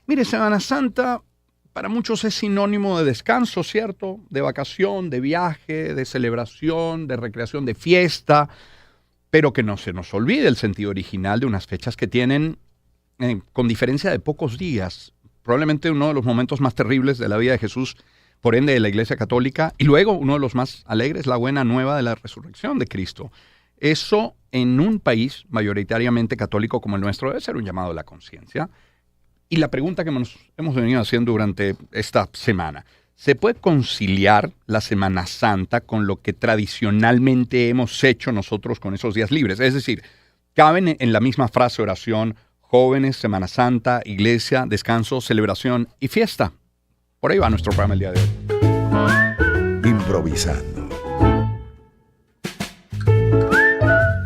Mire, Semana Santa para muchos es sinónimo de descanso, ¿cierto? De vacación, de viaje, de celebración, de recreación, de fiesta, pero que no se nos olvide el sentido original de unas fechas que tienen, con diferencia de pocos días, probablemente uno de los momentos más terribles de la vida de Jesús, por ende de la Iglesia Católica, y luego uno de los más alegres, la buena nueva de la resurrección de Cristo. Eso en un país mayoritariamente católico como el nuestro debe ser un llamado a la conciencia. Y la pregunta que nos hemos venido haciendo durante esta semana, ¿se puede conciliar la Semana Santa con lo que tradicionalmente hemos hecho nosotros con esos días libres? Es decir, ¿caben en la misma frase oración jóvenes, Semana Santa, iglesia, descanso, celebración y fiesta? Por ahí va nuestro programa el día de hoy. Improvisando.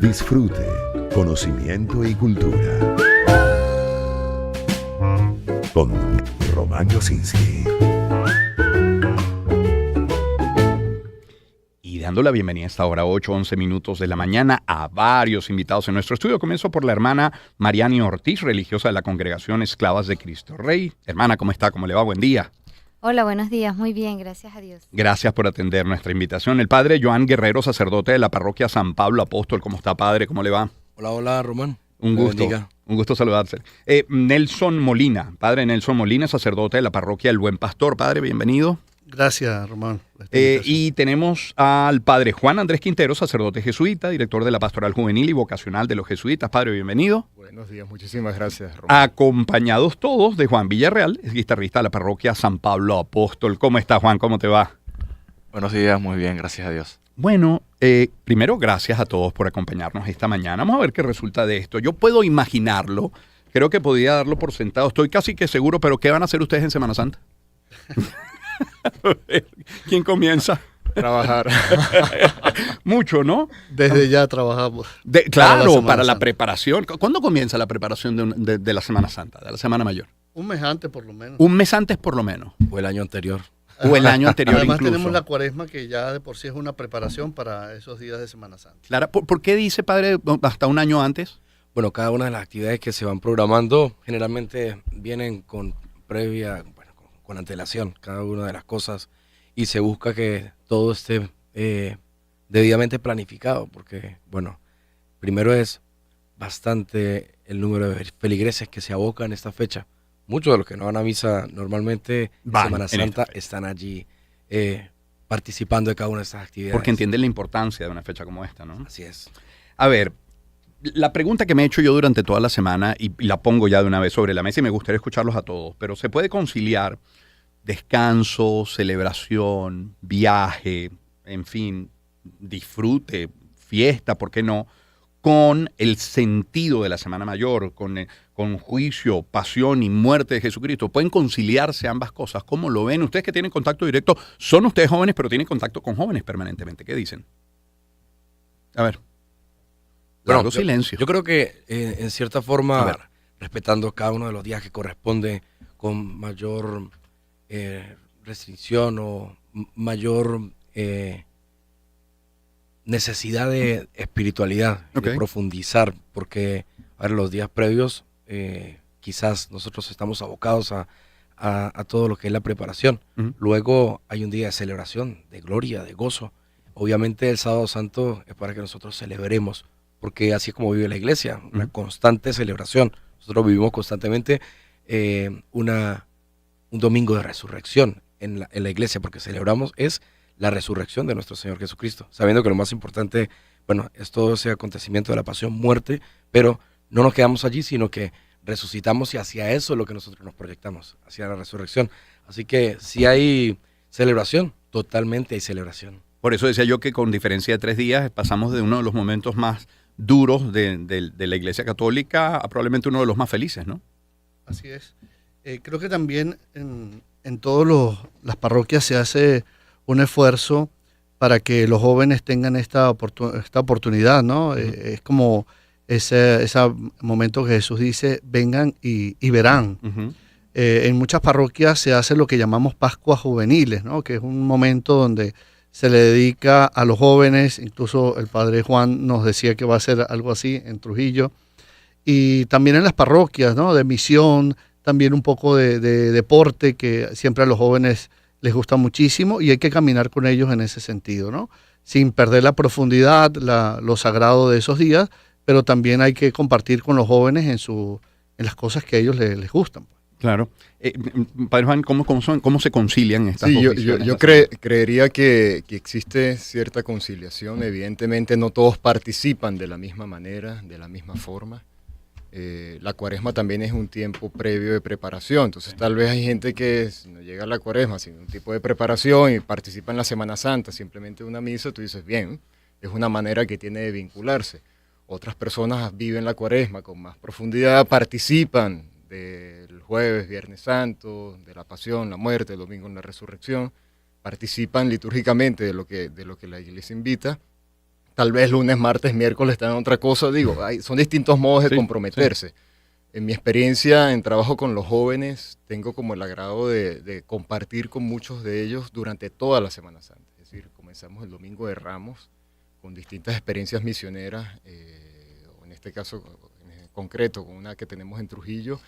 Disfrute, conocimiento y cultura. Con Román Yosinski. Y dando la bienvenida a esta hora, 8:11 minutos de la mañana, a varios invitados en nuestro estudio. Comienzo por la hermana Mariani Ortiz, religiosa de la Congregación Esclavas de Cristo Rey. Hermana, ¿cómo está? ¿Cómo le va? Buen día. Hola, buenos días. Muy bien, gracias a Dios. Gracias por atender nuestra invitación. El padre Joan Guerrero, sacerdote de la parroquia San Pablo Apóstol. ¿Cómo está, padre? ¿Cómo le va? Hola, hola, Román. Un gusto saludarse. Nelson Molina, padre Nelson Molina, sacerdote de la parroquia El Buen Pastor. Padre, bienvenido. Gracias, Román. Y tenemos al padre Juan Andrés Quintero, sacerdote jesuita, director de la Pastoral Juvenil y Vocacional de los Jesuitas. Padre, bienvenido. Buenos días, muchísimas gracias, Román. Acompañados todos de Juan Villarreal, es guitarrista de la parroquia San Pablo Apóstol. ¿Cómo está, Juan? ¿Cómo te va? Buenos días, muy bien, gracias a Dios. Bueno, primero, gracias a todos por acompañarnos esta mañana. Vamos a ver qué resulta de esto. Yo puedo imaginarlo, creo que podría darlo por sentado, estoy casi que seguro, pero ¿qué van a hacer ustedes en Semana Santa? ¿Quién comienza? Trabajar. Mucho, ¿no? Desde ya trabajamos. Claro, para la preparación. ¿Cuándo comienza la preparación de la Semana Santa, de la Semana Mayor? Un mes antes, por lo menos. Un mes antes, por lo menos. O el año anterior. O el año anterior. Además incluso. tenemos la Cuaresma, que ya de por sí es una preparación para esos días de Semana Santa. Claro, ¿por qué dice, padre, hasta un año antes? Bueno, cada una de las actividades que se van programando generalmente vienen con con antelación, cada una de las cosas, y se busca que todo esté debidamente planificado, porque, bueno, primero es bastante el número de feligreses que se abocan en esta fecha. Muchos de los que no van a misa normalmente en Semana Santa están allí participando de cada una de estas actividades. Porque entienden la importancia de una fecha como esta, ¿no? Así es. A ver, la pregunta que me he hecho yo durante toda la semana, y la pongo ya de una vez sobre la mesa y me gustaría escucharlos a todos, pero ¿se puede conciliar descanso, celebración, viaje, en fin, disfrute, fiesta, ¿por qué no?, con el sentido de la Semana Mayor, con juicio, pasión y muerte de Jesucristo? ¿Pueden conciliarse ambas cosas? ¿Cómo lo ven? Ustedes que tienen contacto directo, son ustedes jóvenes, pero tienen contacto con jóvenes permanentemente. ¿Qué dicen? A ver. Largo silencio. Yo creo que en cierta forma, respetando cada uno de los días que corresponde con mayor restricción o mayor necesidad de espiritualidad, de profundizar, porque los días previos quizás nosotros estamos abocados a todo lo que es la preparación. Luego hay un día de celebración, de gloria, de gozo. Obviamente el Sábado Santo es para que nosotros celebremos, porque así es como vive la iglesia, una constante celebración. Nosotros vivimos constantemente un domingo de resurrección en la iglesia, porque celebramos es la resurrección de nuestro Señor Jesucristo, sabiendo que lo más importante, bueno, es todo ese acontecimiento de la pasión, muerte, pero no nos quedamos allí, sino que resucitamos, y hacia eso es lo que nosotros nos proyectamos, hacia la resurrección. Así que si hay celebración, totalmente hay celebración. Por eso decía yo que con diferencia de 3 días pasamos de uno de los momentos más duros de la Iglesia Católica a probablemente uno de los más felices, ¿no? Así es. Creo que también en todas las parroquias se hace un esfuerzo para que los jóvenes tengan esta oportunidad, ¿no? Es como ese momento que Jesús dice, vengan y verán. En muchas parroquias se hace lo que llamamos Pascuas Juveniles, ¿no? Que es un momento donde se le dedica a los jóvenes. Incluso el padre Juan nos decía que va a ser algo así en Trujillo. Y también en las parroquias, ¿no? De misión, también un poco de deporte, que siempre a los jóvenes les gusta muchísimo, y hay que caminar con ellos en ese sentido, ¿no? Sin perder la profundidad, lo sagrado de esos días, pero también hay que compartir con los jóvenes en las cosas que a ellos les gustan. Claro. Padre Juan, ¿cómo se concilian estas dos visiones? Yo creería que existe cierta conciliación. Evidentemente no todos participan de la misma manera, de la misma forma. La cuaresma también es un tiempo previo de preparación, entonces tal vez hay gente que no llega a la cuaresma sin un tipo de preparación y participa en la Semana Santa, simplemente una misa, tú dices, bien, es una manera que tiene de vincularse. Otras personas viven la cuaresma con más profundidad, participan del jueves, Viernes Santo, de la Pasión, la muerte, el domingo en la resurrección, participan litúrgicamente de lo que la iglesia invita. Tal vez lunes, martes, miércoles están en otra cosa. Digo, son distintos modos de comprometerse. Sí. En mi experiencia en trabajo con los jóvenes, tengo como el agrado de compartir con muchos de ellos durante toda la Semana Santa. Es decir, comenzamos el Domingo de Ramos con distintas experiencias misioneras, o en este caso en concreto con una que tenemos en Trujillo,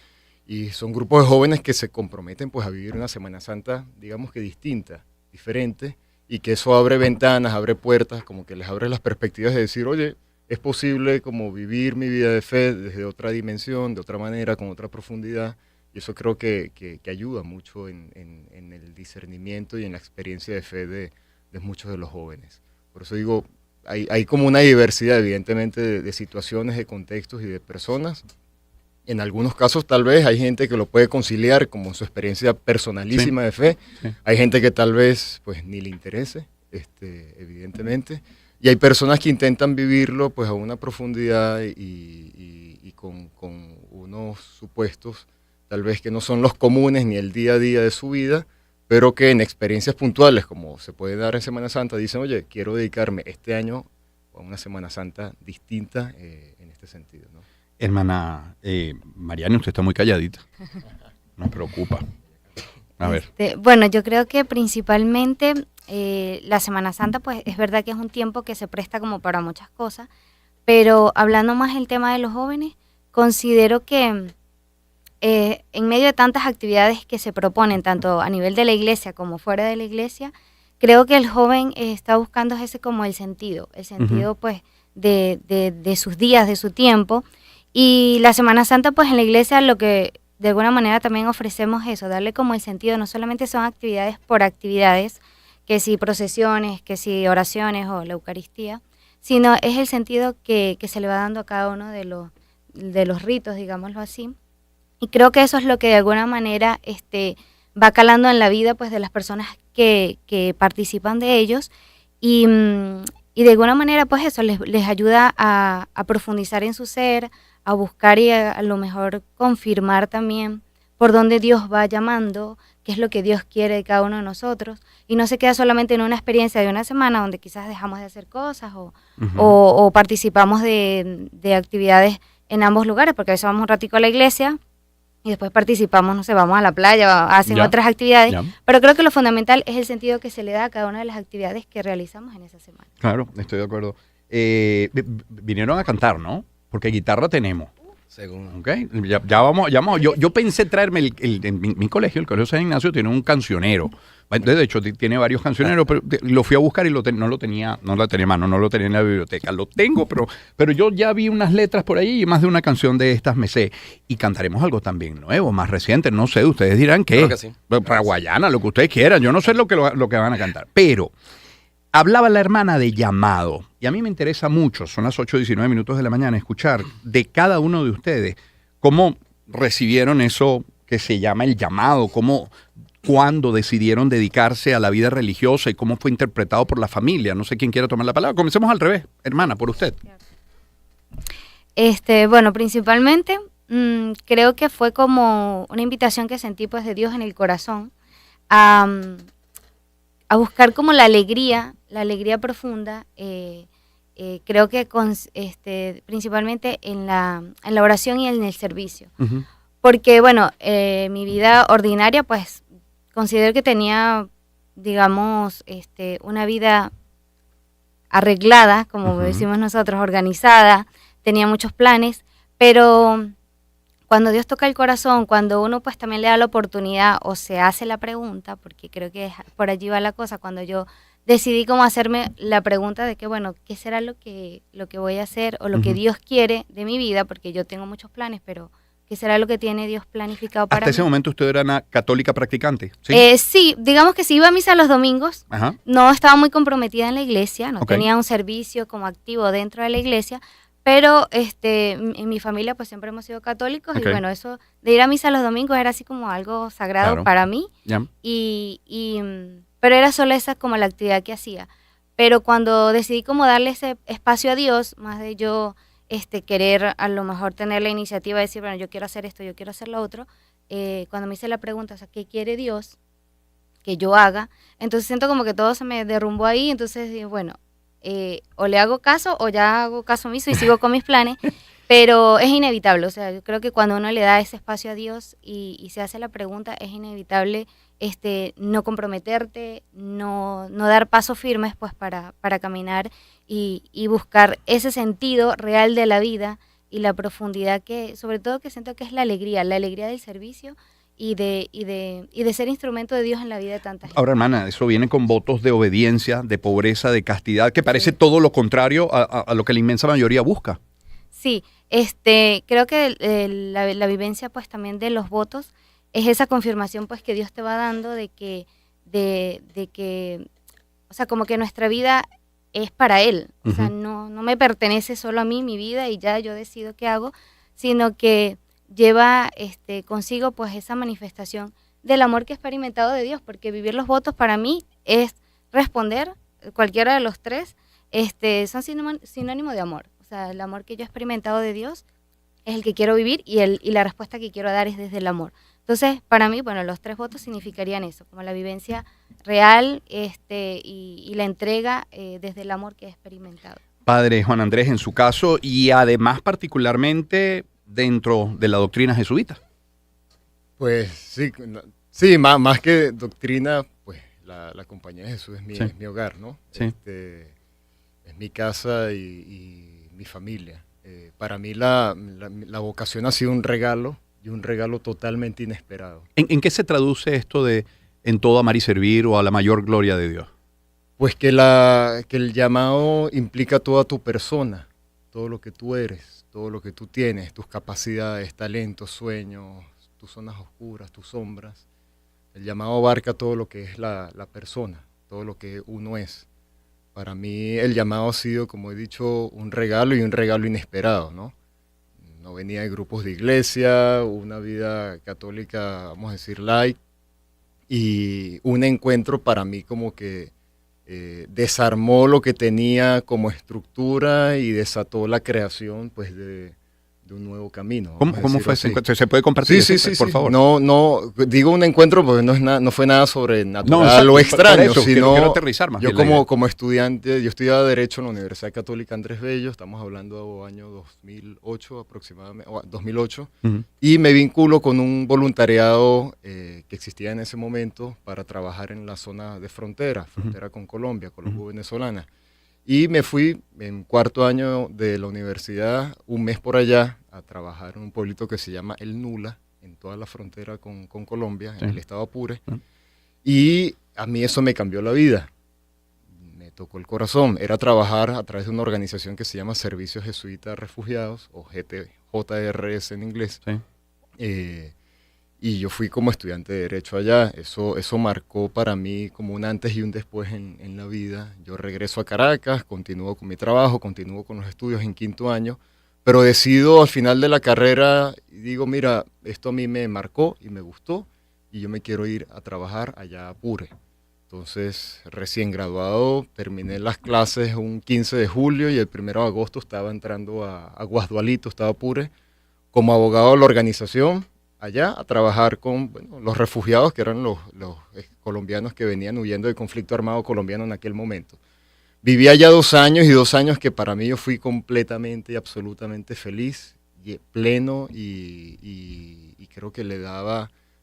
y son grupos de jóvenes que se comprometen pues a vivir una Semana Santa, digamos que distinta, diferente, y que eso abre ventanas, abre puertas, como que les abre las perspectivas de decir, oye, es posible como vivir mi vida de fe desde otra dimensión, de otra manera, con otra profundidad, y eso creo que ayuda mucho en el discernimiento y en la experiencia de fe de muchos de los jóvenes. Por eso digo, hay como una diversidad, evidentemente, de situaciones, de contextos y de personas. En algunos casos tal vez hay gente que lo puede conciliar como su experiencia personalísima de fe. Sí. Hay gente que tal vez pues ni le interese, evidentemente. Y hay personas que intentan vivirlo pues a una profundidad y con unos supuestos tal vez que no son los comunes ni el día a día de su vida, pero que en experiencias puntuales, como se puede dar en Semana Santa, dicen, oye, quiero dedicarme este año a una Semana Santa distinta en este sentido, ¿no? Hermana Mariana, usted está muy calladita. Nos preocupa. A ver. Bueno, yo creo que principalmente la Semana Santa, pues es verdad que es un tiempo que se presta como para muchas cosas, pero hablando más del tema de los jóvenes, considero que en medio de tantas actividades que se proponen, tanto a nivel de la iglesia como fuera de la iglesia, creo que el joven está buscando ese como el sentido pues de sus días, de su tiempo. Y la Semana Santa, pues en la iglesia lo que de alguna manera también ofrecemos eso, darle como el sentido, no solamente son actividades por actividades, que si procesiones, que si oraciones o la Eucaristía, sino es el sentido que se le va dando a cada uno de los ritos, digámoslo así. Y creo que eso es lo que de alguna manera va calando en la vida pues de las personas que participan de ellos y de alguna manera pues eso les ayuda a profundizar en su ser, a buscar y a lo mejor confirmar también por dónde Dios va llamando, qué es lo que Dios quiere de cada uno de nosotros, y no se queda solamente en una experiencia de una semana donde quizás dejamos de hacer cosas o participamos de actividades en ambos lugares, porque a veces vamos un ratico a la iglesia y después participamos, no sé, vamos a la playa, hacen otras actividades, pero creo que lo fundamental es el sentido que se le da a cada una de las actividades que realizamos en esa semana. Claro, estoy de acuerdo. Vinieron a cantar, ¿no? Porque guitarra tenemos. Según. Okay. Ya vamos. Yo pensé traerme en mi colegio, el Colegio San Ignacio, tiene un cancionero. De hecho, tiene varios cancioneros, pero lo fui a buscar y no lo tenía en la biblioteca. Lo tengo, pero yo ya vi unas letras por ahí y más de una canción de estas me sé. Y cantaremos algo también nuevo, más reciente. No sé, ustedes dirán qué. Creo que sí. Para Guayana, lo que ustedes quieran. Yo no sé lo que van a cantar. Pero hablaba la hermana de llamado. Y a mí me interesa mucho, son las 8:19 de la mañana, escuchar de cada uno de ustedes cómo recibieron eso que se llama el llamado, cuándo decidieron dedicarse a la vida religiosa y cómo fue interpretado por la familia. No sé quién quiere tomar la palabra. Comencemos al revés, hermana, por usted. Bueno, principalmente creo que fue como una invitación que sentí pues de Dios en el corazón a buscar como la alegría profunda. Creo que principalmente en la oración y en el servicio. Uh-huh. Porque, bueno, mi vida ordinaria, pues, considero que tenía, digamos, una vida arreglada, como decimos nosotros, organizada, tenía muchos planes, pero cuando Dios toca el corazón, cuando uno pues también le da la oportunidad o se hace la pregunta, porque creo que por allí va la cosa, cuando yo decidí como hacerme la pregunta de que, bueno, ¿qué será lo que voy a hacer o lo que Dios quiere de mi vida? Porque yo tengo muchos planes, pero ¿qué será lo que tiene Dios planificado para Hasta ese mí? momento usted era una católica practicante, ¿sí? Sí, digamos que sí iba a misa los domingos, Ajá. no estaba muy comprometida en la iglesia, no Ok. tenía un servicio como activo dentro de la iglesia, pero en mi familia pues siempre hemos sido católicos Ok. y bueno, eso de ir a misa los domingos era así como algo sagrado Claro. para mí. Ya. Pero era solo esa como la actividad que hacía. Pero cuando decidí como darle ese espacio a Dios, más de yo querer a lo mejor tener la iniciativa de decir, bueno, yo quiero hacer esto, yo quiero hacer lo otro, cuando me hice la pregunta, o sea, ¿qué quiere Dios que yo haga? Entonces siento como que todo se me derrumbó ahí, entonces digo, bueno, o le hago caso o ya hago caso omiso y sigo con mis planes, pero es inevitable, o sea, yo creo que cuando uno le da ese espacio a Dios y se hace la pregunta, es inevitable no comprometerte, no dar pasos firmes pues para caminar y buscar ese sentido real de la vida y la profundidad que, sobre todo que siento que es la alegría del servicio y de ser instrumento de Dios en la vida de tanta gente. Ahora, hermana, eso viene con votos de obediencia, de pobreza, de castidad, que parece todo lo contrario a lo que la inmensa mayoría busca. Sí, creo que la vivencia pues también de los votos es esa confirmación pues que Dios te va dando de que, o sea, como que nuestra vida es para Él, o sea, no me pertenece solo a mí, mi vida, y ya yo decido qué hago, sino que lleva consigo pues esa manifestación del amor que he experimentado de Dios, porque vivir los votos para mí es responder, cualquiera de los tres, son sinónimo de amor. O sea, el amor que yo he experimentado de Dios es el que quiero vivir y la respuesta que quiero dar es desde el amor. Entonces, para mí, bueno, los tres votos significarían eso, como la vivencia real y la entrega desde el amor que he experimentado. Padre Juan Andrés, en su caso, y además particularmente dentro de la doctrina jesuita. Pues sí, más que doctrina, pues la compañía de Jesús es mi hogar, ¿no? Sí. Es mi casa y mi familia. Para mí la vocación ha sido un regalo y un regalo totalmente inesperado. ¿En qué se traduce esto de en todo amar y servir o a la mayor gloria de Dios? Pues que el llamado implica toda tu persona, todo lo que tú eres, todo lo que tú tienes, tus capacidades, talentos, sueños, tus zonas oscuras, tus sombras. El llamado abarca todo lo que es la persona, todo lo que uno es. Para mí el llamado ha sido, como he dicho, un regalo y un regalo inesperado, ¿no? No venía de grupos de iglesia, una vida católica, vamos a decir, light, y un encuentro para mí como que desarmó lo que tenía como estructura y desató la creación pues de un nuevo camino. ¿Cómo fue ese así. encuentro? ¿Se puede compartir? Sí, por favor. No, digo un encuentro porque no fue nada sobrenatural exacto, o por extraño, eso, sino quiero aterrizar más yo bien la idea. como estudiante, yo estudiaba Derecho en la Universidad Católica Andrés Bello, estamos hablando año 2008 aproximadamente, 2008, y me vinculo con un voluntariado que existía en ese momento para trabajar en la zona de frontera con Colombia, colombo-venezolana. Y me fui en cuarto año de la universidad, un mes por allá, a trabajar en un pueblito que se llama El Nula, en toda la frontera con Colombia, en el estado Apure. Y a mí eso me cambió la vida. Me tocó el corazón. Era trabajar a través de una organización que se llama Servicios Jesuitas Refugiados, o JRS en inglés. Sí. Y yo fui como estudiante de Derecho allá. Eso marcó para mí como un antes y un después en la vida. Yo regreso a Caracas, continúo con mi trabajo, continúo con los estudios en quinto año, pero decido al final de la carrera y digo, mira, esto a mí me marcó y me gustó y yo me quiero ir a trabajar allá a Apure. Entonces, recién graduado, terminé las clases un 15 de julio y el 1 de agosto estaba entrando a Guasdualito, estaba Apure, como abogado de la organización, allá a trabajar con los refugiados, que eran los colombianos que venían huyendo del conflicto armado colombiano en aquel momento. Viví allá 2 años y 2 años que para mí yo fui completamente y absolutamente feliz, y pleno y creo que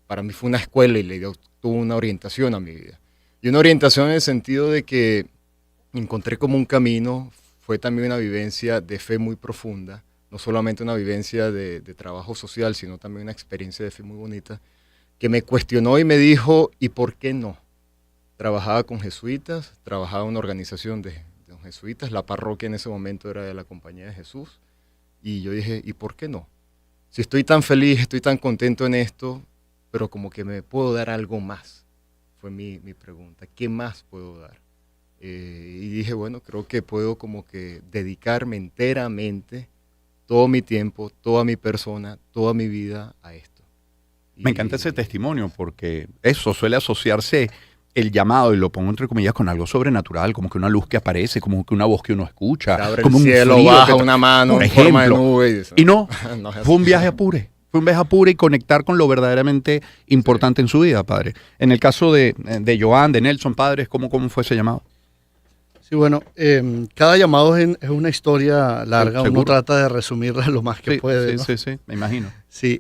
para mí fue una escuela y le dio una orientación a mi vida. Y una orientación en el sentido de que encontré como un camino, fue también una vivencia de fe muy profunda, no solamente una vivencia de trabajo social, sino también una experiencia de fe muy bonita, que me cuestionó y me dijo, ¿y por qué no? Trabajaba con jesuitas, trabajaba en una organización de jesuitas, la parroquia en ese momento era de la Compañía de Jesús, y yo dije, ¿y por qué no? Si estoy tan feliz, estoy tan contento en esto, pero como que me puedo dar algo más, fue mi pregunta, ¿qué más puedo dar? Y dije, bueno, creo que puedo como que dedicarme enteramente todo mi tiempo, toda mi persona, toda mi vida a esto. Me encanta ese testimonio porque eso suele asociarse el llamado, y lo pongo entre comillas, con algo sobrenatural, como que una luz que aparece, como que una voz que uno escucha, abre como el cielo, un frío baja una mano, por en forma de ejemplo. nube. Y no, No es así. fue un viaje a Apure. Fue un viaje a Apure y conectar con lo verdaderamente importante en su vida, padre. En el caso de Joan, de Nelson, padres, ¿cómo fue ese llamado? Sí, bueno, cada llamado es una historia larga, Seguro. uno trata de resumirla lo más que Sí, puede, ¿no? sí, me imagino. Sí,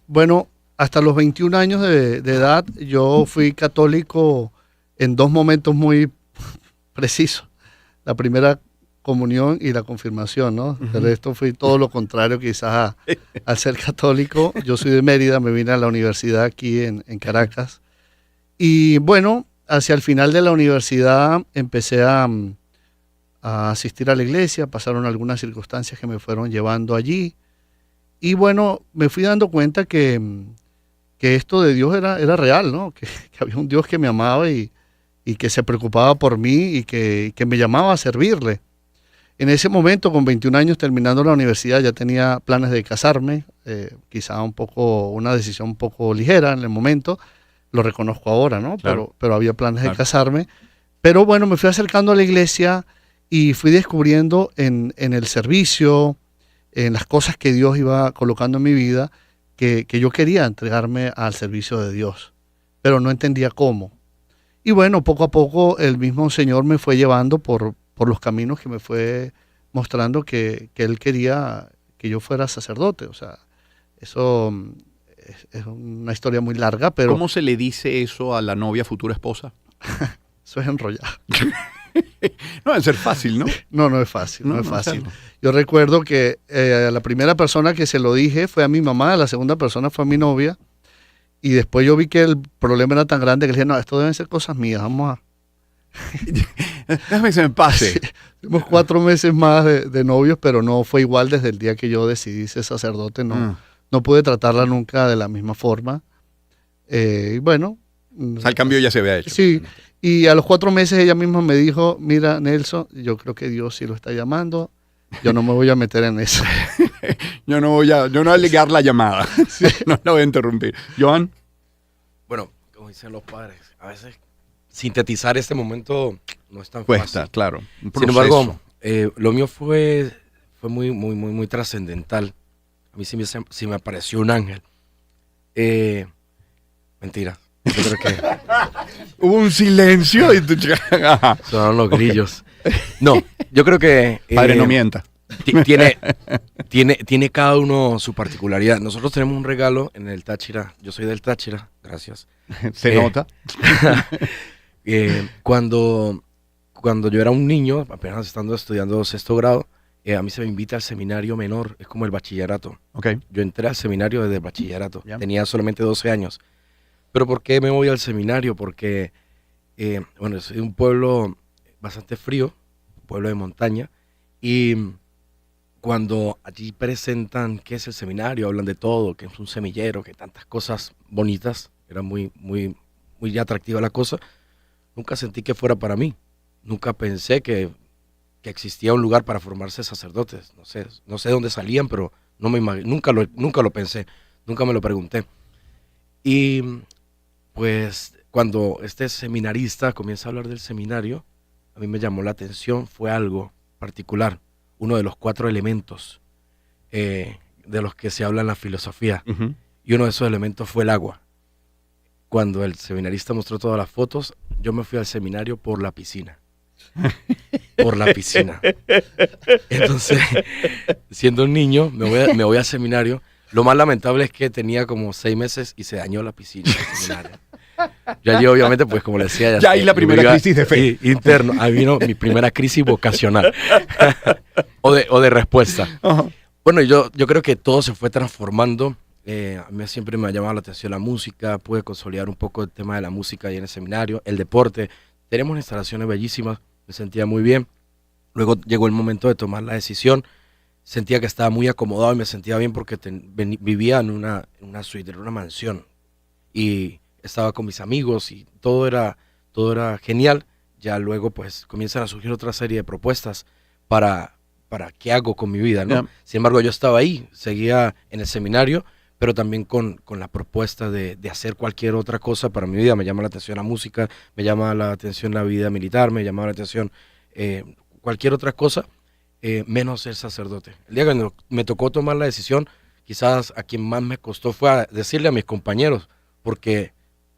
bueno, hasta los 21 años de edad yo fui católico en dos momentos muy precisos. La primera comunión y la confirmación, ¿no? Ujú. De esto fui todo lo contrario quizás al ser católico. Yo soy de Mérida, me vine a la universidad aquí en Caracas. Y bueno, hacia el final de la universidad empecé a asistir a la iglesia, pasaron algunas circunstancias que me fueron llevando allí. Y bueno, me fui dando cuenta que esto de Dios era real, ¿no? Que había un Dios que me amaba y que se preocupaba por mí y que me llamaba a servirle. En ese momento, con 21 años, terminando la universidad, ya tenía planes de casarme, quizá una decisión un poco ligera en el momento, lo reconozco ahora, ¿no? Claro. Pero había planes Claro. de casarme. Pero bueno, me fui acercando a la iglesia y fui descubriendo en el servicio, en las cosas que Dios iba colocando en mi vida, que yo quería entregarme al servicio de Dios, pero no entendía cómo. Y bueno, poco a poco el mismo Señor me fue llevando por los caminos que me fue mostrando que Él quería que yo fuera sacerdote. O sea, eso es una historia muy larga, pero ¿Cómo se le dice eso a la novia, futura esposa? eso es enrollado. No debe ser fácil, ¿no? No es fácil, no es o fácil. sea, Yo recuerdo que la primera persona que se lo dije fue a mi mamá, la segunda persona fue a mi novia, y después yo vi que el problema era tan grande que le dije, no, esto deben ser cosas mías, vamos a... déjame que se me pase. Tuvimos 4 meses más de novios, pero no fue igual desde el día que yo decidí ser sacerdote, no pude tratarla nunca de la misma forma. Y bueno... O sea, el cambio ya se había hecho. Sí, y a los 4 meses ella misma me dijo, mira, Nelson, yo creo que Dios sí lo está llamando, yo no me voy a meter en eso. Yo no voy a ligar la llamada. No la voy a interrumpir. Joan. Bueno, como dicen los padres, a veces sintetizar este momento no es tan Cuesta, fácil. claro. Un Sin proceso. embargo, lo mío fue muy trascendental. A mí sí me apareció un ángel. Mentira. Yo creo que Hubo un silencio y tú... Ajá. sonaron los grillos. No, yo creo que... Padre, no mienta. Tiene cada uno su particularidad. Nosotros tenemos un regalo en el Táchira. Yo soy del Táchira, gracias. Se nota. Cuando yo era un niño, apenas estudiando 6º grado, a mí se me invita al seminario menor, es como el bachillerato. Ok. Yo entré al seminario desde el bachillerato, Ya. tenía solamente 12 años. ¿Pero por qué me voy al seminario? Porque, bueno, soy de un pueblo bastante frío, un pueblo de montaña, y cuando allí presentan qué es el seminario, hablan de todo, que es un semillero, que tantas cosas bonitas, era muy atractiva la cosa, nunca sentí que fuera para mí. Nunca pensé que existía un lugar para formarse sacerdotes. No sé dónde salían, pero nunca lo pensé, nunca me lo pregunté. Y pues cuando este seminarista comienza a hablar del seminario, a mí me llamó la atención, fue algo particular, uno de los 4 elementos de los que se habla en la filosofía. Ujú. Y uno de esos elementos fue el agua. Cuando el seminarista mostró todas las fotos, yo me fui al seminario por la piscina. Por la piscina. Entonces, siendo un niño, me voy al seminario. Lo más lamentable es que tenía como 6 meses y se dañó la piscina del seminario. Yo allí, obviamente, pues como le decía... Ya ahí la primera iba- crisis de fe. Interno. Ahí vino mi primera crisis vocacional. o de respuesta. Ajá. Bueno, yo creo que todo se fue transformando. A mí siempre me ha llamado la atención la música, pude consolidar un poco el tema de la música ahí en el seminario, el deporte. Tenemos instalaciones bellísimas, me sentía muy bien. Luego llegó el momento de tomar la decisión. Sentía que estaba muy acomodado y me sentía bien porque vivía en una suite, en una mansión. Y estaba con mis amigos y todo era genial. Ya luego pues comienzan a surgir otra serie de propuestas para qué hago con mi vida, ¿no? Yeah. Sin embargo, yo estaba ahí, seguía en el seminario, pero también con la propuesta de hacer cualquier otra cosa para mi vida. Me llama la atención la música, me llama la atención la vida militar, me llama la atención cualquier otra cosa, menos ser sacerdote. El día que me tocó tomar la decisión, quizás a quien más me costó fue a decirle a mis compañeros, porque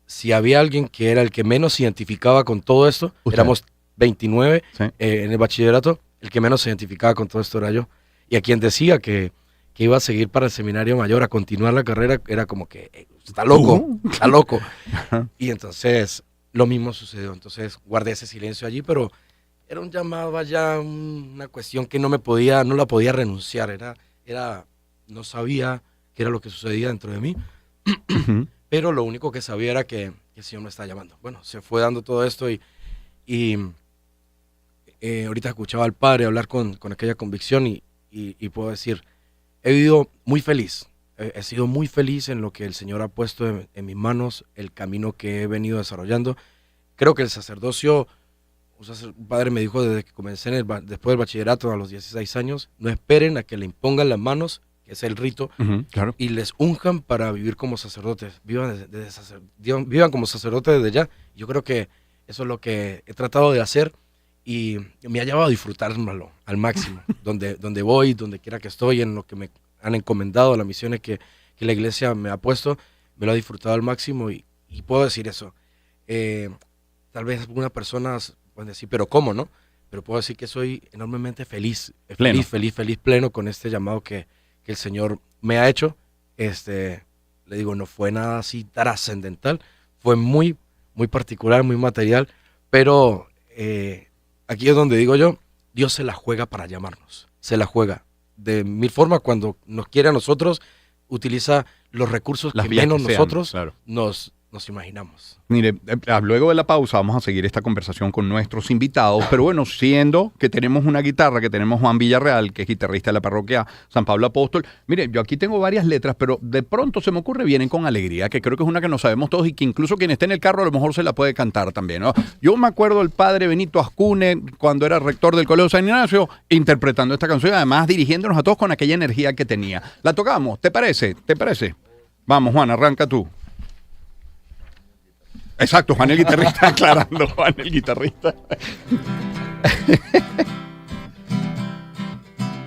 si había alguien que era el que menos se identificaba con todo esto, ¿Usted? éramos 29 Sí. en el bachillerato, el que menos se identificaba con todo esto era yo. Y a quien decía que iba a seguir para el seminario mayor, a continuar la carrera, era como que, está loco, está loco. Y entonces lo mismo sucedió. Entonces guardé ese silencio allí, pero era un llamado allá, una cuestión que no la podía renunciar. No sabía qué era lo que sucedía dentro de mí, pero lo único que sabía era que el Señor me está llamando. Bueno, se fue dando todo esto y ahorita escuchaba al Padre hablar con aquella convicción y puedo decir, he vivido muy feliz. He sido muy feliz en lo que el Señor ha puesto en mis manos, el camino que he venido desarrollando. Creo que el sacerdocio, un padre me dijo desde que comencé después del bachillerato a los 16 años, no esperen a que le impongan las manos, que es el rito, Claro. y les unjan para vivir como sacerdotes. Vivan como sacerdotes desde ya. Yo creo que eso es lo que he tratado de hacer y me ha llevado a disfrutármelo al máximo. donde voy, donde quiera que estoy, en lo que me han encomendado, las misiones que la iglesia me ha puesto, me lo he disfrutado al máximo y puedo decir eso. Tal vez algunas personas pueden decir, pero ¿cómo, no? Pero puedo decir que soy enormemente feliz, feliz, pleno con este llamado que el Señor me ha hecho. Le digo, no fue nada así trascendental, fue muy, muy particular, muy material, pero aquí es donde digo yo, Dios se la juega para llamarnos, se la juega. De mil formas, cuando nos quiere a nosotros, utiliza los recursos Las que vías menos que sean, nosotros claro. nos imaginamos. Mire, luego de la pausa vamos a seguir esta conversación con nuestros invitados, pero bueno, siendo que tenemos una guitarra, que tenemos Juan Villarreal, que es guitarrista de la parroquia San Pablo Apóstol. Mire, yo aquí tengo varias letras, pero de pronto se me ocurre Vienen con Alegría, que creo que es una que no sabemos todos y que incluso quien esté en el carro a lo mejor se la puede cantar también, ¿no? Yo me acuerdo del padre Benito Ascune, cuando era rector del Colegio San Ignacio, interpretando esta canción, además dirigiéndonos a todos con aquella energía que tenía. La tocamos, ¿te parece? ¿Te parece? Vamos, Juan, arranca tú. Exacto, Juan el guitarrista, aclarando, Juan el guitarrista.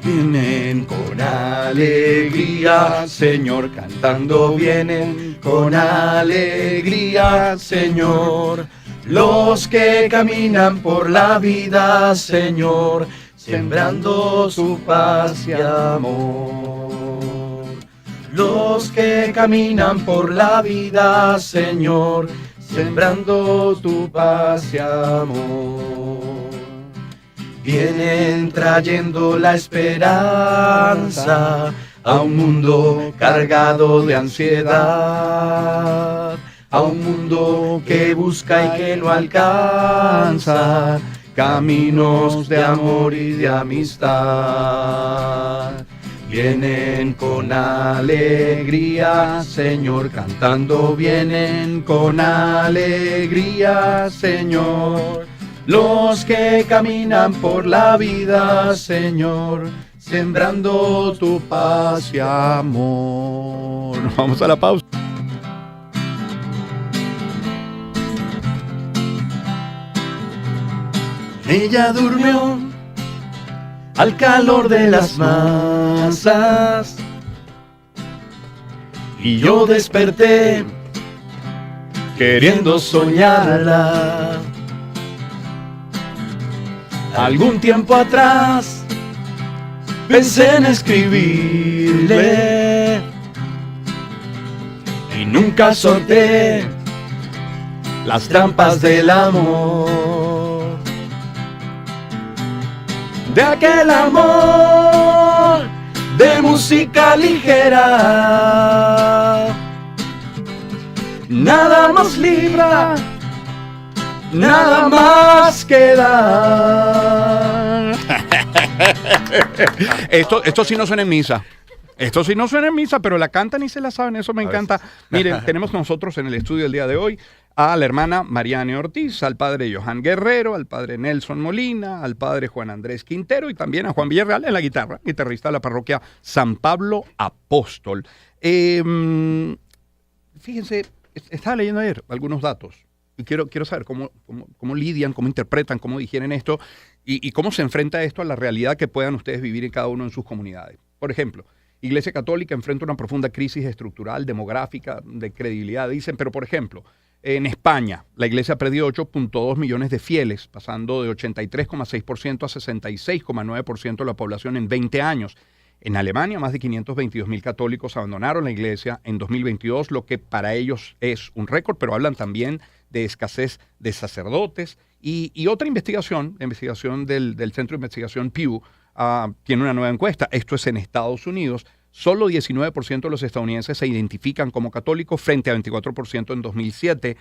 Vienen con alegría, Señor, cantando vienen con alegría, Señor. Los que caminan por la vida, Señor, sembrando su paz y amor. Los que caminan por la vida, Señor, sembrando tu paz y amor. Vienen trayendo la esperanza a un mundo cargado de ansiedad, a un mundo que busca y que no alcanza caminos de amor y de amistad. Vienen con alegría, Señor, cantando vienen con alegría, Señor. Los que caminan por la vida, Señor, sembrando tu paz y amor. Nos vamos a la pausa. Ella durmió al calor de las masas y yo desperté queriendo soñarla. Algún tiempo atrás pensé en escribirle y nunca solté las trampas del amor. De aquel amor de música ligera. Nada nos libra, nada más queda. Esto sí no suena en misa. Esto sí no suena en misa, pero la cantan y se la saben, eso me encanta. Miren, tenemos nosotros en el estudio el día de hoy a la hermana Mariane Ortiz, al padre Johan Guerrero, al padre Nelson Molina, al padre Juan Andrés Quintero y también a Juan Villarreal en la guitarra, guitarrista de la parroquia San Pablo Apóstol. Fíjense, estaba leyendo ayer algunos datos y quiero saber cómo lidian, cómo interpretan, cómo digieren esto y cómo se enfrenta esto a la realidad que puedan ustedes vivir en cada uno en sus comunidades. Por ejemplo, Iglesia Católica enfrenta una profunda crisis estructural, demográfica, de credibilidad, dicen, pero por ejemplo, en España, la Iglesia perdió 8.2 millones de fieles, pasando de 83,6% a 66,9% de la población en 20 años. En Alemania, más de 522.000 católicos abandonaron la Iglesia en 2022, lo que para ellos es un récord, pero hablan también de escasez de sacerdotes. Y otra investigación, la investigación del Centro de Investigación Pew, tiene una nueva encuesta. Esto es en Estados Unidos. Solo 19% de los estadounidenses se identifican como católicos frente a 24% en 2007.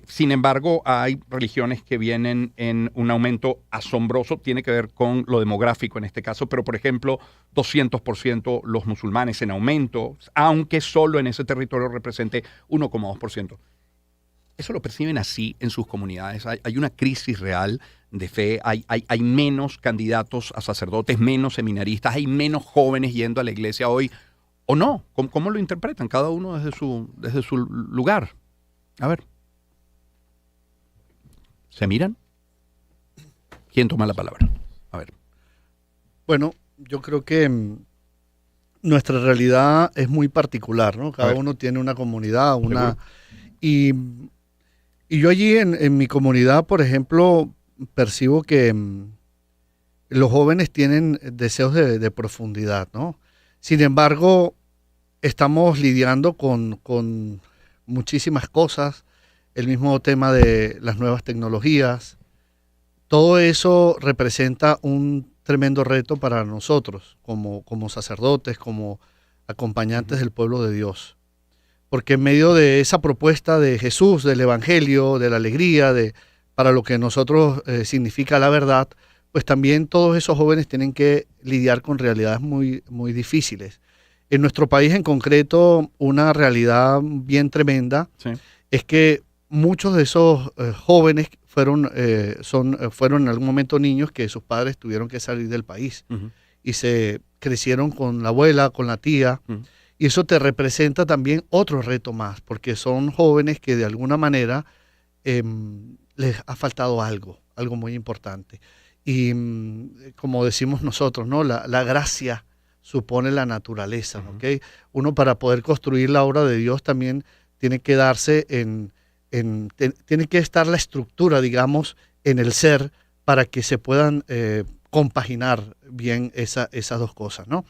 Sin embargo, hay religiones que vienen en un aumento asombroso. Tiene que ver con lo demográfico en este caso, pero por ejemplo, 200% los musulmanes en aumento, aunque solo en ese territorio represente 1,2%. ¿Eso lo perciben así en sus comunidades? ¿Hay una crisis real de fe? ¿Hay menos candidatos a sacerdotes, menos seminaristas? ¿Hay menos jóvenes yendo a la iglesia hoy? ¿O no? ¿Cómo lo interpretan cada uno desde su lugar? A ver. ¿Se miran? ¿Quién toma la palabra? A ver. Bueno, yo creo que nuestra realidad es muy particular, ¿no? Cada uno tiene una comunidad, y yo allí en mi comunidad, por ejemplo, percibo que los jóvenes tienen deseos de profundidad, ¿no? Sin embargo, estamos lidiando con muchísimas cosas, el mismo tema de las nuevas tecnologías. Todo eso representa un tremendo reto para nosotros, como sacerdotes, como acompañantes del pueblo de Dios. Porque en medio de esa propuesta de Jesús, del Evangelio, de la alegría, para lo que nosotros significa la verdad, pues también todos esos jóvenes tienen que lidiar con realidades muy, muy difíciles. En nuestro país en concreto, una realidad bien tremenda es que muchos de esos jóvenes fueron en algún momento niños que sus padres tuvieron que salir del país y se crecieron con la abuela, con la tía. Y eso te representa también otro reto más, porque son jóvenes que de alguna manera les ha faltado algo muy importante. Y como decimos nosotros, ¿no? La gracia supone la naturaleza, ¿okay? Uno para poder construir la obra de Dios también tiene que darse tiene que estar la estructura, digamos, en el ser para que se puedan compaginar bien esas dos cosas, ¿no?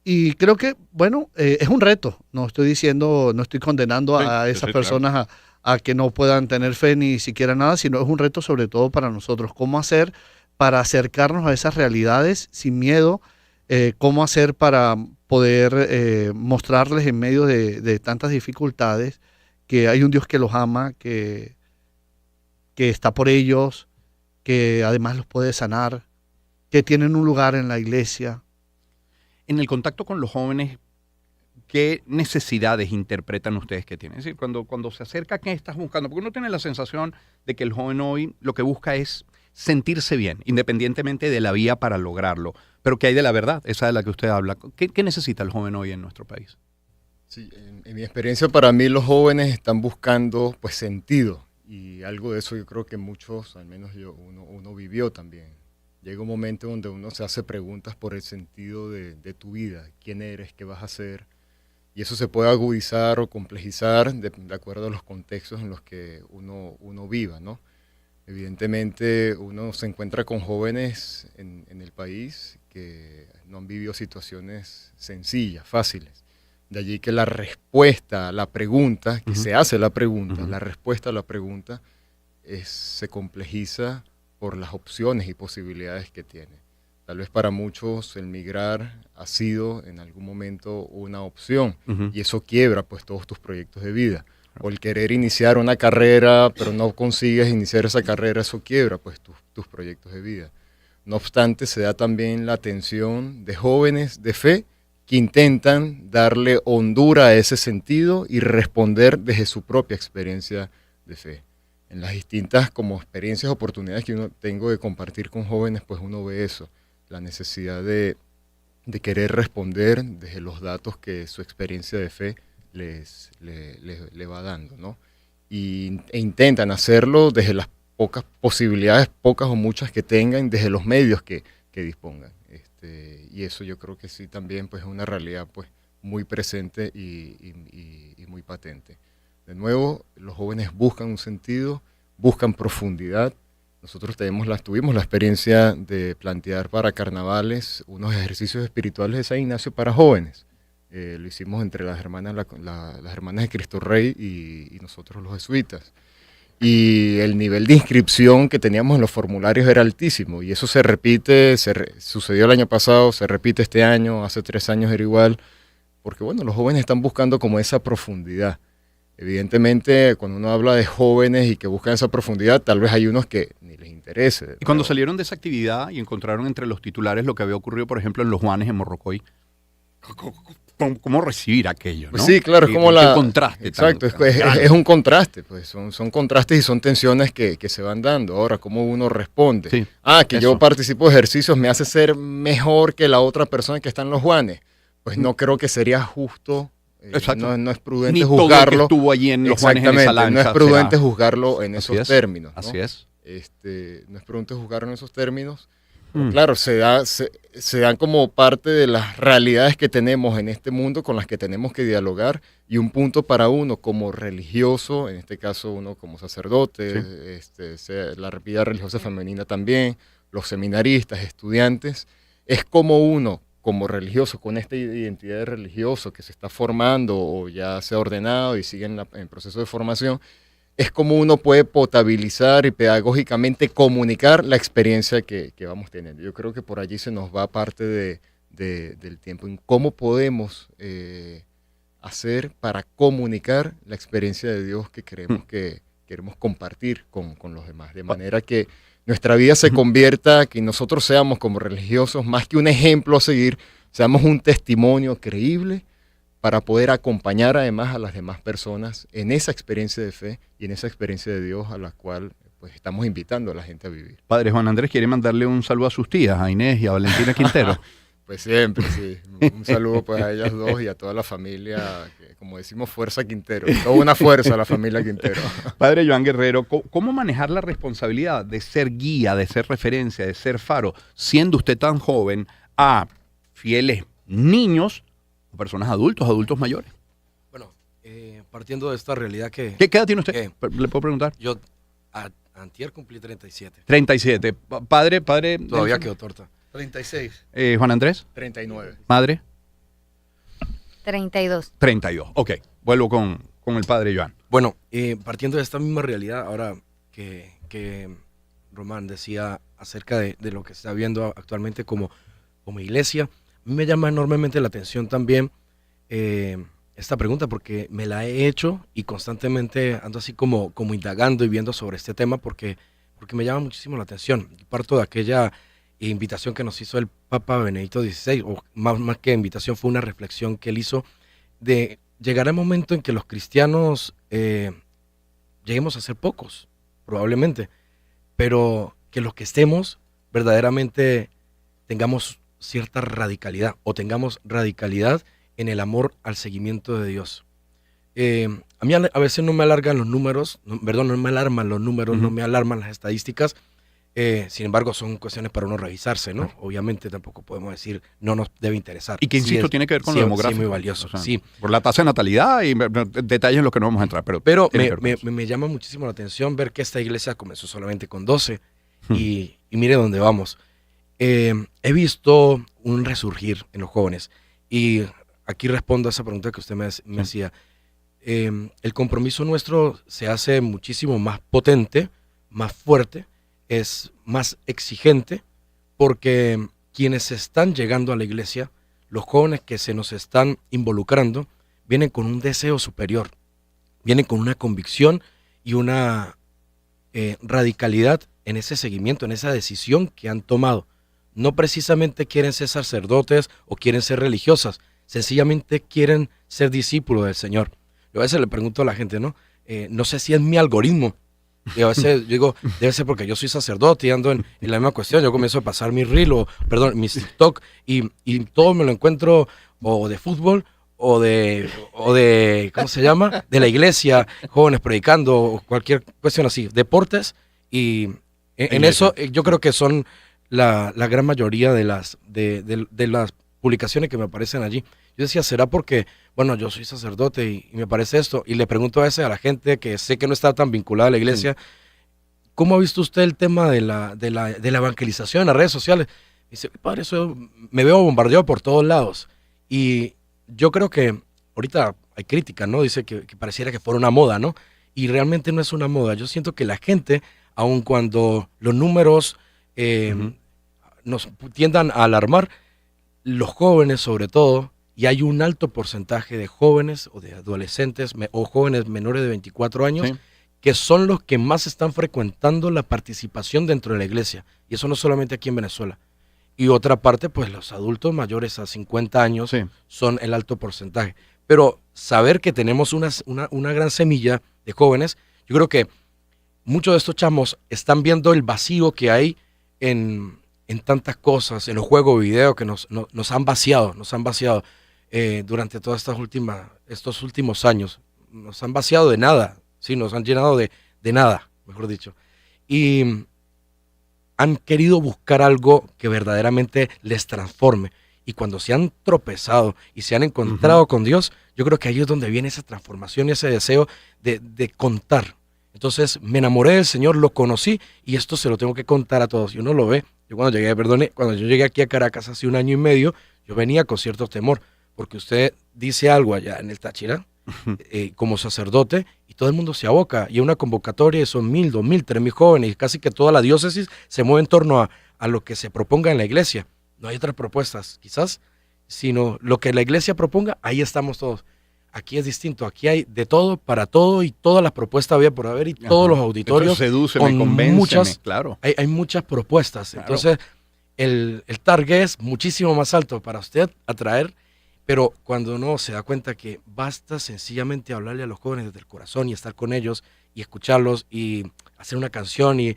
Y creo que, bueno, es un reto. No estoy condenando a esas personas a que no puedan tener fe ni siquiera nada, sino es un reto sobre todo para nosotros. ¿Cómo hacer para acercarnos a esas realidades sin miedo? ¿Cómo hacer para poder mostrarles en medio de tantas dificultades que hay un Dios que los ama, que está por ellos, que además los puede sanar, que tienen un lugar en la iglesia? En el contacto con los jóvenes, ¿qué necesidades interpretan ustedes que tienen? Es decir, cuando se acerca, ¿qué estás buscando? Porque uno tiene la sensación de que el joven hoy lo que busca es sentirse bien, independientemente de la vía para lograrlo. Pero ¿qué hay de la verdad? Esa de la que usted habla. ¿Qué necesita el joven hoy en nuestro país? Sí, en mi experiencia, para mí los jóvenes están buscando pues sentido, y algo de eso yo creo que muchos, al menos uno vivió también. Llega un momento donde uno se hace preguntas por el sentido de tu vida, quién eres, qué vas a hacer, y eso se puede agudizar o complejizar de acuerdo a los contextos en los que uno viva, ¿no? Evidentemente uno se encuentra con jóvenes en el país que no han vivido situaciones sencillas, fáciles. De allí que la respuesta a la pregunta, que se hace la pregunta, la respuesta a la pregunta se complejiza por las opciones y posibilidades que tiene. Tal vez para muchos el migrar ha sido en algún momento una opción y eso quiebra pues todos tus proyectos de vida. O el querer iniciar una carrera pero no consigues iniciar esa carrera, eso quiebra pues tus proyectos de vida. No obstante, se da también la atención de jóvenes de fe que intentan darle hondura a ese sentido y responder desde su propia experiencia de fe. En las distintas como experiencias, oportunidades que uno tengo de compartir con jóvenes, pues uno ve eso, la necesidad de querer responder desde los datos que su experiencia de fe le va dando, ¿no? E intentan hacerlo desde las pocas posibilidades, pocas o muchas que tengan, desde los medios que dispongan. Y eso yo creo que sí también pues, es una realidad pues, muy presente y muy patente. De nuevo, los jóvenes buscan un sentido, buscan profundidad. Nosotros tuvimos la experiencia de plantear para carnavales unos ejercicios espirituales de San Ignacio para jóvenes. Lo hicimos entre las hermanas de Cristo Rey y nosotros los jesuitas. Y el nivel de inscripción que teníamos en los formularios era altísimo. Y eso se repite, sucedió el año pasado, se repite este año, hace 3 años era igual. Porque bueno, los jóvenes están buscando como esa profundidad. Evidentemente, cuando uno habla de jóvenes y que buscan esa profundidad, tal vez hay unos que ni les interese. Y cuando salieron de esa actividad y encontraron entre los titulares lo que había ocurrido, por ejemplo, en Los Juanes, en Morrocoy, ¿cómo recibir aquello? ¿no? Pues sí, claro, es como el contraste. Exacto, es un contraste, pues son contrastes y son tensiones que se van dando. Ahora, ¿cómo uno responde? Sí, yo participo de ejercicios, me hace ser mejor que la otra persona que está en Los Juanes. Pues no creo que sería justo. No es prudente juzgarlo. Todo el que estuvo allí en Los Juanes en esa lancha, no es prudente juzgarlo en esos términos. ¿no? Así es. No es prudente juzgarlo en esos términos. Claro, se dan como parte de las realidades que tenemos en este mundo con las que tenemos que dialogar y un punto para uno como religioso, en este caso uno como sacerdote, la vida religiosa femenina también, los seminaristas, estudiantes, es como uno como religioso, con esta identidad de religioso que se está formando o ya se ha ordenado y sigue en proceso de formación, es como uno puede potabilizar y pedagógicamente comunicar la experiencia que vamos teniendo. Yo creo que por allí se nos va parte del tiempo, en cómo podemos hacer para comunicar la experiencia de Dios que queremos compartir con los demás, de manera que nuestra vida se convierta, que nosotros seamos como religiosos, más que un ejemplo a seguir, seamos un testimonio creíble para poder acompañar además a las demás personas en esa experiencia de fe y en esa experiencia de Dios a la cual pues, estamos invitando a la gente a vivir. Padre Juan Andrés quiere mandarle un saludo a sus tías, a Inés y a Valentina Quintero. Pues siempre, sí. Un saludo pues, a ellas dos y a toda la familia, que, como decimos, Fuerza Quintero. Toda una fuerza a la familia Quintero. Padre Joan Guerrero, ¿cómo manejar la responsabilidad de ser guía, de ser referencia, de ser faro, siendo usted tan joven, a fieles niños o personas adultos mayores? Bueno, partiendo de esta realidad que... ¿Qué edad tiene usted? ¿Le puedo preguntar? Yo antier cumplí 37. 37. Padre... Todavía quedó torta. 36. Juan Andrés. 39. Madre. 32. 32. Ok, vuelvo con el padre Joan. Bueno, partiendo de esta misma realidad, ahora que Román decía acerca de lo que se está viendo actualmente como iglesia, a mí me llama enormemente la atención también esta pregunta, porque me la he hecho y constantemente ando así como indagando y viendo sobre este tema porque me llama muchísimo la atención. Parto de aquella invitación que nos hizo el Papa Benedicto XVI, o más que invitación fue una reflexión que él hizo de llegar el momento en que los cristianos lleguemos a ser pocos, probablemente, pero que los que estemos verdaderamente tengamos cierta radicalidad o tengamos radicalidad en el amor al seguimiento de Dios. A mí a veces no me alargan los números, no me alarman los números, no me alarman las estadísticas. Sin embargo, son cuestiones para uno revisarse, ¿no? Obviamente tampoco podemos decir no nos debe interesar. Y que, insisto, tiene que ver con lo demográfico. Sí, muy valioso, o sea, sí. Por la tasa de natalidad y detalles en los que no vamos a entrar. Pero me llama muchísimo la atención ver que esta iglesia comenzó solamente con 12 y mire dónde vamos. He visto un resurgir en los jóvenes y aquí respondo a esa pregunta que usted me hacía. El compromiso nuestro se hace muchísimo más potente, más fuerte, es más exigente, porque quienes están llegando a la iglesia, los jóvenes que se nos están involucrando, vienen con un deseo superior, vienen con una convicción y una radicalidad en ese seguimiento, en esa decisión que han tomado. No precisamente quieren ser sacerdotes o quieren ser religiosas, sencillamente quieren ser discípulos del Señor. Yo a veces le pregunto a la gente, ¿no? No sé si es mi algoritmo. Y a veces yo digo, debe ser porque yo soy sacerdote y ando en la misma cuestión. Yo comienzo a pasar mi reel, mis TikTok, y todo me lo encuentro o de fútbol o de ¿cómo se llama? De la iglesia, jóvenes predicando, o cualquier cuestión así, deportes. Y en eso yo creo que son la gran mayoría de las publicaciones que me aparecen allí. Yo decía, ¿será porque, bueno, yo soy sacerdote y me parece esto? Y le pregunto a veces a la gente que sé que no está tan vinculada a la iglesia, ¿cómo ha visto usted el tema de la evangelización en las redes sociales? Y dice, padre, eso me veo bombardeado por todos lados. Y yo creo que ahorita hay crítica, ¿no? Dice que pareciera que fuera una moda, ¿no? Y realmente no es una moda. Yo siento que la gente, aun cuando los números nos tiendan a alarmar, los jóvenes sobre todo, y hay un alto porcentaje de jóvenes o de adolescentes o jóvenes menores de 24 años que son los que más están frecuentando la participación dentro de la iglesia. Y eso no solamente aquí en Venezuela. Y otra parte, pues los adultos mayores a 50 años son el alto porcentaje. Pero saber que tenemos una gran semilla de jóvenes, yo creo que muchos de estos chamos están viendo el vacío que hay en tantas cosas, en los juegos video que nos han vaciado, durante todas estos últimos años. Nos han vaciado de nada, sí, nos han llenado de nada, mejor dicho. Y han querido buscar algo que verdaderamente les transforme. Y cuando se han tropezado y se han encontrado con Dios, yo creo que ahí es donde viene esa transformación y ese deseo de contar. Entonces me enamoré del Señor, lo conocí y esto se lo tengo que contar a todos. Y uno lo ve. Cuando yo llegué aquí a Caracas hace 1 año y medio, yo venía con cierto temor, porque usted dice algo allá en el Táchira, como sacerdote, y todo el mundo se aboca, y una convocatoria son 1,000, 2,000, 3,000 jóvenes, y casi que toda la diócesis se mueve en torno a lo que se proponga en la iglesia. No hay otras propuestas, quizás, sino lo que la iglesia proponga, ahí estamos todos. Aquí es distinto, aquí hay de todo, para todo, y todas las propuestas había por haber, y todos los auditorios. Sedúceme, convénceme, claro. Hay muchas propuestas, claro. Entonces el target es muchísimo más alto para usted atraer, pero cuando uno se da cuenta que basta sencillamente hablarle a los jóvenes desde el corazón y estar con ellos y escucharlos y hacer una canción y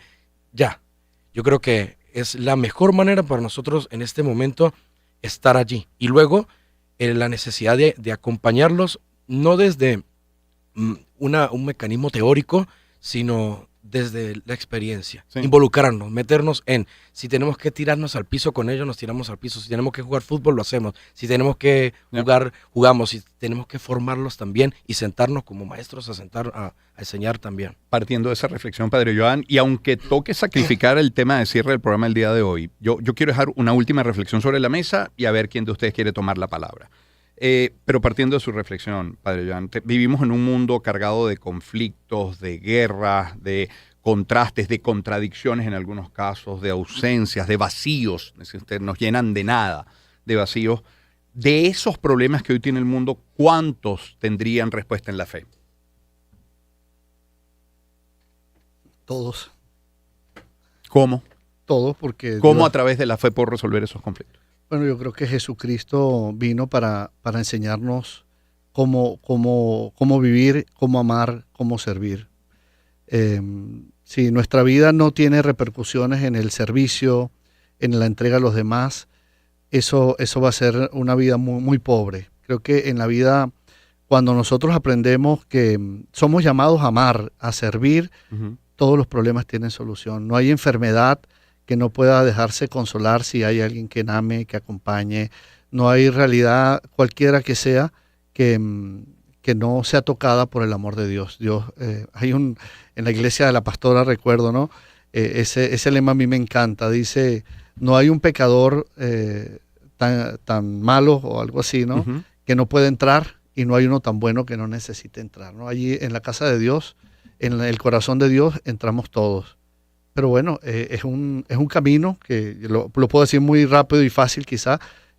ya, yo creo que es la mejor manera para nosotros en este momento estar allí. Y luego la necesidad de acompañarlos, no desde un mecanismo teórico, sino desde la experiencia. Involucrarnos, meternos si tenemos que tirarnos al piso con ellos, nos tiramos al piso. Si tenemos que jugar fútbol, lo hacemos. Si tenemos que jugar, jugamos. Si tenemos que formarlos también y sentarnos como maestros a enseñar también. Partiendo de esa reflexión, Padre Joan, y aunque toque sacrificar el tema de cierre del programa el día de hoy, yo quiero dejar una última reflexión sobre la mesa y a ver quién de ustedes quiere tomar la palabra. Pero partiendo de su reflexión, Padre Joan, vivimos en un mundo cargado de conflictos, de guerras, de contrastes, de contradicciones en algunos casos, de ausencias, de vacíos, nos llenan de nada, de vacíos. De esos problemas que hoy tiene el mundo, ¿cuántos tendrían respuesta en la fe? Todos. ¿Cómo? Todos, porque... ¿Cómo Dios... a través de la fe puedo resolver esos conflictos? Bueno, yo creo que Jesucristo vino para enseñarnos cómo vivir, cómo amar, cómo servir. Si nuestra vida no tiene repercusiones en el servicio, en la entrega a los demás, eso va a ser una vida muy, muy pobre. Creo que en la vida, cuando nosotros aprendemos que somos llamados a amar, a servir, todos los problemas tienen solución. No hay enfermedad que no pueda dejarse consolar si hay alguien que ame, que acompañe. No hay realidad cualquiera que sea que no sea tocada por el amor de Dios. Hay en la iglesia de la pastora, recuerdo, ¿no? Ese lema a mí me encanta. Dice, no hay un pecador tan malo o algo así, ¿no? Que no puede entrar, y no hay uno tan bueno que no necesite entrar, ¿no? Allí en la casa de Dios, en el corazón de Dios, entramos todos. pero bueno, es un camino que lo puedo decir muy rápido y fácil quizá,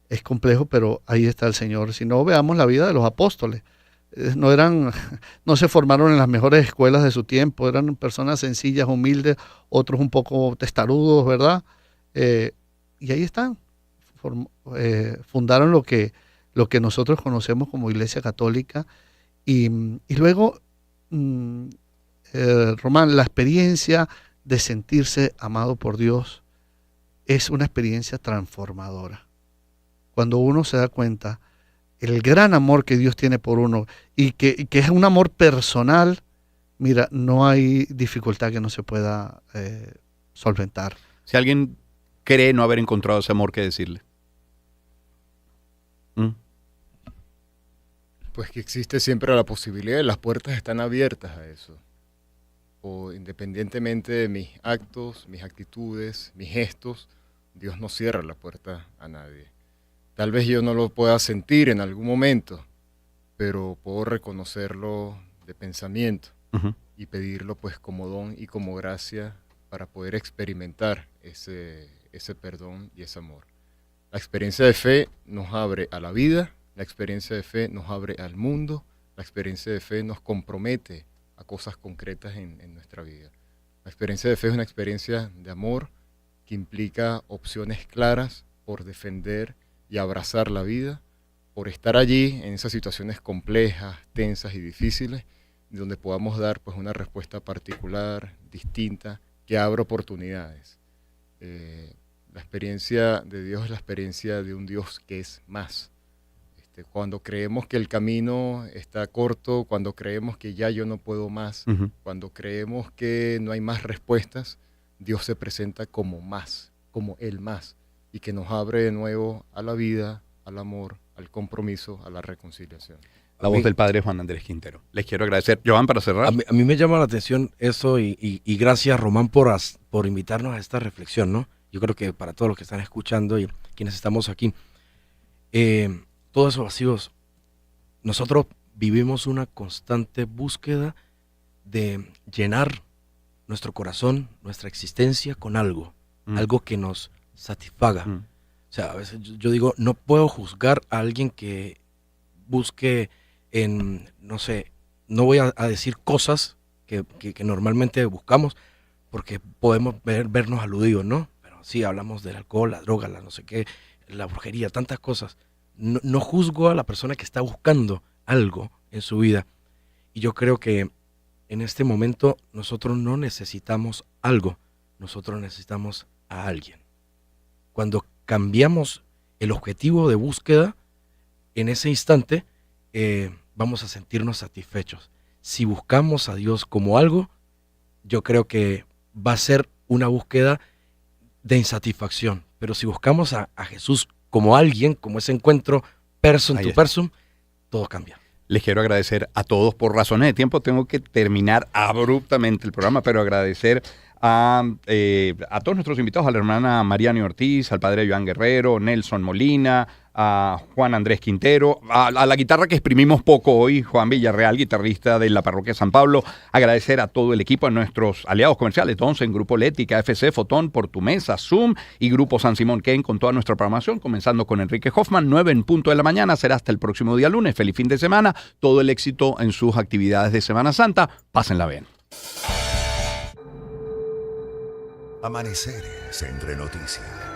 es complejo, pero ahí está el Señor. Si no, veamos la vida de los apóstoles. No se formaron en las mejores escuelas de su tiempo, eran personas sencillas, humildes, otros un poco testarudos, ¿verdad? Y ahí están, fundaron lo que nosotros conocemos como Iglesia Católica, y luego, Román, la experiencia de sentirse amado por Dios es una experiencia transformadora. Cuando uno se da cuenta el gran amor que Dios tiene por uno y que es un amor personal, mira, no hay dificultad que no se pueda solventar. Si alguien cree no haber encontrado ese amor, ¿qué decirle? Pues que existe siempre la posibilidad y las puertas están abiertas a eso. O independientemente de mis actos, mis actitudes, mis gestos, Dios no cierra la puerta a nadie. Tal vez yo no lo pueda sentir en algún momento, pero puedo reconocerlo de pensamiento y pedirlo pues como don y como gracia para poder experimentar ese perdón y ese amor. La experiencia de fe nos abre a la vida, la experiencia de fe nos abre al mundo, la experiencia de fe nos compromete a cosas concretas en nuestra vida. La experiencia de fe es una experiencia de amor que implica opciones claras por defender y abrazar la vida, por estar allí en esas situaciones complejas, tensas y difíciles, donde podamos dar pues una respuesta particular, distinta, que abra oportunidades. La experiencia de Dios es la experiencia de un Dios que es más. Cuando creemos que el camino está corto, cuando creemos que ya yo no puedo más, cuando creemos que no hay más respuestas, Dios se presenta como más, como el más, y que nos abre de nuevo a la vida, al amor, al compromiso, a la reconciliación. La voz del padre Juan Andrés Quintero. Les quiero agradecer. Joan, para cerrar. A mí me llama la atención eso y gracias, Román, por invitarnos a esta reflexión, ¿no? Yo creo que para todos los que están escuchando y quienes estamos aquí, todos esos vacíos, nosotros vivimos una constante búsqueda de llenar nuestro corazón, nuestra existencia con algo, algo que nos satisfaga. O sea, a veces yo digo, no puedo juzgar a alguien que busque en, no sé, no voy a decir cosas que normalmente buscamos porque podemos vernos aludidos, ¿no? Pero sí, hablamos del alcohol, la droga, la no sé qué, la brujería, tantas cosas. No juzgo a la persona que está buscando algo en su vida. Y yo creo que en este momento nosotros no necesitamos algo, nosotros necesitamos a alguien. Cuando cambiamos el objetivo de búsqueda, en ese instante vamos a sentirnos satisfechos. Si buscamos a Dios como algo, yo creo que va a ser una búsqueda de insatisfacción. Pero si buscamos a Jesús como alguien, como ese encuentro person to person, todo cambia. Les quiero agradecer a todos. Por razones de tiempo tengo que terminar abruptamente el programa, pero agradecer a todos nuestros invitados, a la hermana Mariani Ortiz, al padre Joan Guerrero, Nelson Molina, a Juan Andrés Quintero, a la guitarra que exprimimos poco hoy, Juan Villarreal, guitarrista de la parroquia San Pablo. Agradecer a todo el equipo, a nuestros aliados comerciales, Donsen, Grupo Lética, FC, Fotón, Por Tu Mesa, Zoom y Grupo San Simón Ken, con toda nuestra programación, comenzando con Enrique Hoffman, 9 en punto de la mañana, será hasta el próximo día lunes. Feliz fin de semana, todo el éxito en sus actividades de Semana Santa, pásenla bien. Amaneceres entre noticias.